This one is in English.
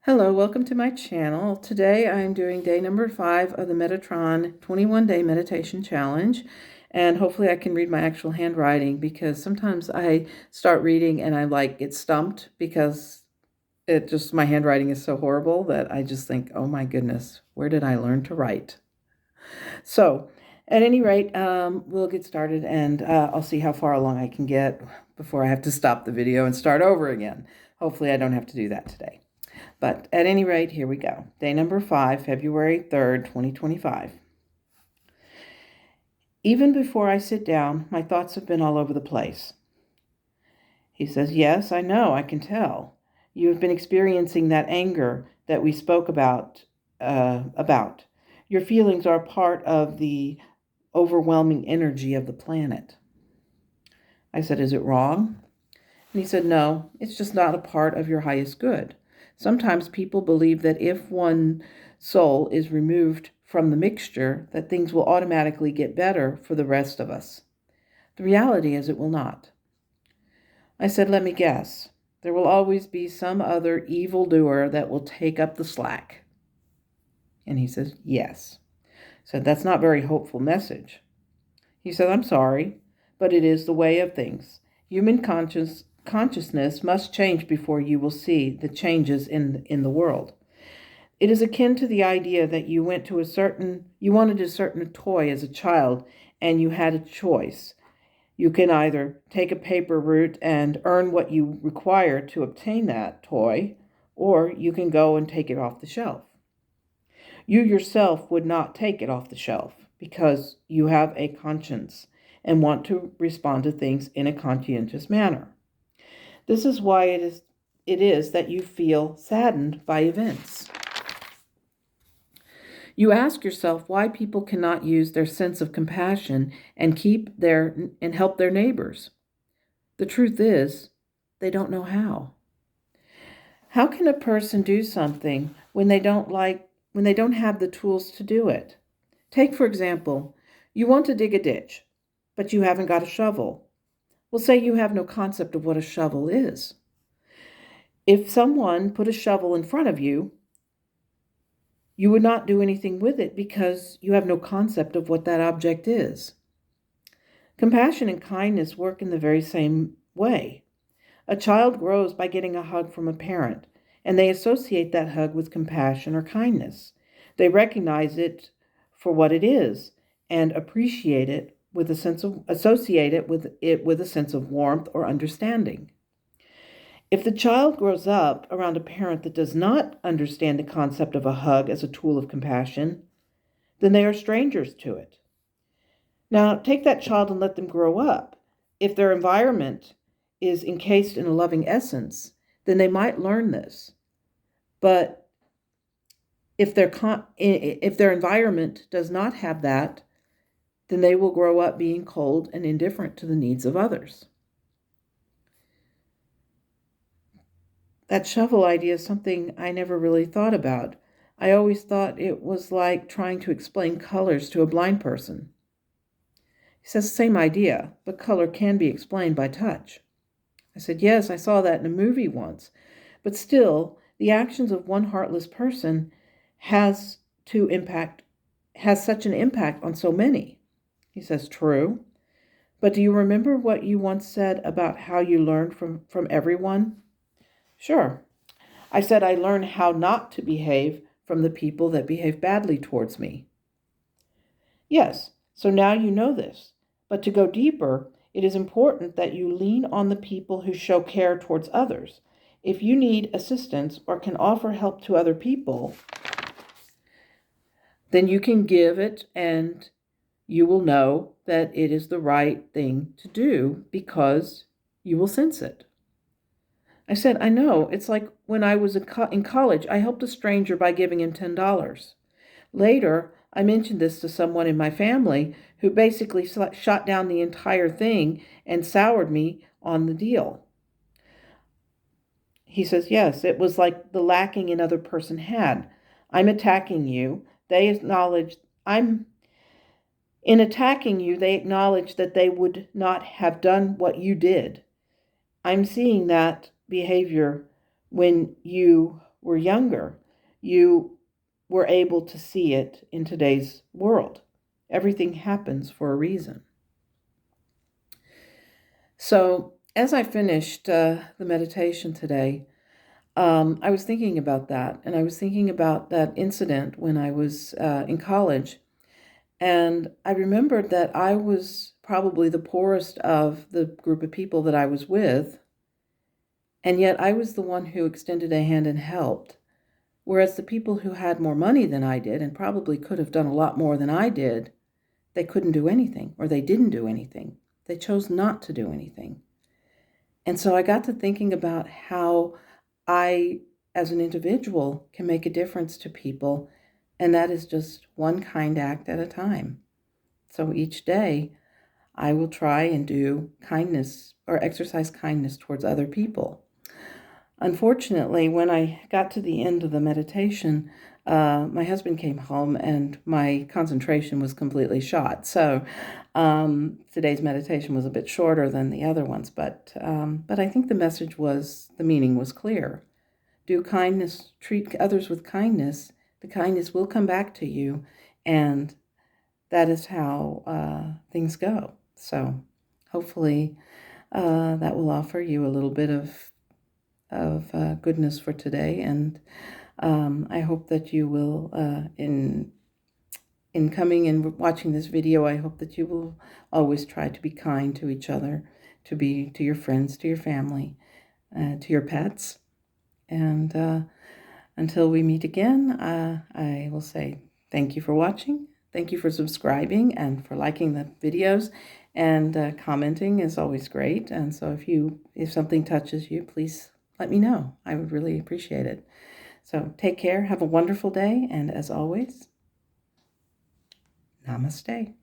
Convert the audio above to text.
Hello, welcome to my channel. Today I'm doing day number 5 of the Metatron 21-day meditation challenge, and hopefully I can read my actual handwriting because sometimes I start reading and I get stumped because my handwriting is so horrible that I just think, oh my goodness, where did I learn to write? So at any rate, we'll get started and I'll see how far along I can get before I have to stop the video and start over again. Hopefully I don't have to do that today. But at any rate, here we go. Day number 5, February 3rd, 2025. Even before I sit down, my thoughts have been all over the place. He says, yes, I know, I can tell. You have been experiencing that anger that we spoke about. Your feelings are part of the overwhelming energy of the planet. I said, is it wrong? And he said, no, it's just not a part of your highest good. Sometimes people believe that if one soul is removed from the mixture, that things will automatically get better for the rest of us. The reality is it will not. I said, let me guess. There will always be some other evildoer that will take up the slack. And he says, yes. I said, that's not a very hopeful message. He said, I'm sorry, but it is the way of things. Human consciousness must change before you will see the changes in the world. It is akin to the idea that you wanted a certain toy as a child and you had a choice. You can either take a paper route and earn what you require to obtain that toy, or you can go and take it off the shelf. You yourself would not take it off the shelf because you have a conscience and want to respond to things in a conscientious manner. This is why it is that you feel saddened by events. You ask yourself why people cannot use their sense of compassion and help their neighbors. The truth is, they don't know how. How can a person do something when they don't have the tools to do it? Take, for example, you want to dig a ditch, but you haven't got a shovel. Well, say you have no concept of what a shovel is. If someone put a shovel in front of you, you would not do anything with it because you have no concept of what that object is. Compassion and kindness work in the very same way. A child grows by getting a hug from a parent, and they associate that hug with compassion or kindness. They recognize it for what it is and appreciate it associate it with a sense of warmth or understanding. If the child grows up around a parent that does not understand the concept of a hug as a tool of compassion, then they are strangers to it. Now, take that child and let them grow up. If their environment is encased in a loving essence, then they might learn this. But if their environment does not have that, then they will grow up being cold and indifferent to the needs of others. That shovel idea is something I never really thought about. I always thought it was like trying to explain colors to a blind person. He says, same idea, but color can be explained by touch. I said, yes, I saw that in a movie once, but still, the actions of one heartless person has such an impact on so many. He says, true. But do you remember what you once said about how you learned from everyone? Sure. I said I learned how not to behave from the people that behave badly towards me. Yes, so now you know this. But to go deeper, it is important that you lean on the people who show care towards others. If you need assistance or can offer help to other people, then you can give it and you will know that it is the right thing to do because you will sense it. I said, I know. It's like when I was in college, I helped a stranger by giving him $10. Later, I mentioned this to someone in my family who basically shot down the entire thing and soured me on the deal. He says, yes, it was like the lacking another person had. I'm attacking you. In attacking you, they acknowledge that they would not have done what you did. I'm seeing that behavior when you were younger, you were able to see it in today's world. Everything happens for a reason. So, as I finished the meditation today, I was thinking about that, and I was thinking about that incident when I was in college. And I remembered that I was probably the poorest of the group of people that I was with, and yet I was the one who extended a hand and helped. Whereas the people who had more money than I did, and probably could have done a lot more than I did, they couldn't do anything, or they didn't do anything. They chose not to do anything. And so I got to thinking about how I, as an individual, can make a difference to people, and that is just one kind act at a time. So each day, I will try and do kindness or exercise kindness towards other people. Unfortunately, when I got to the end of the meditation, my husband came home and my concentration was completely shot. So today's meditation was a bit shorter than the other ones, but I think the meaning was clear. Do kindness, treat others with kindness. The kindness will come back to you, and that is how things go. So hopefully that will offer you a little bit of goodness for today, and I hope that you will, in coming and watching this video, I hope that you will always try to be kind to each other, to your friends, to your family, to your pets, and until we meet again, I will say thank you for watching, thank you for subscribing, and for liking the videos, and commenting is always great. And so if something touches you, please let me know. I would really appreciate it. So take care, have a wonderful day, and as always, namaste.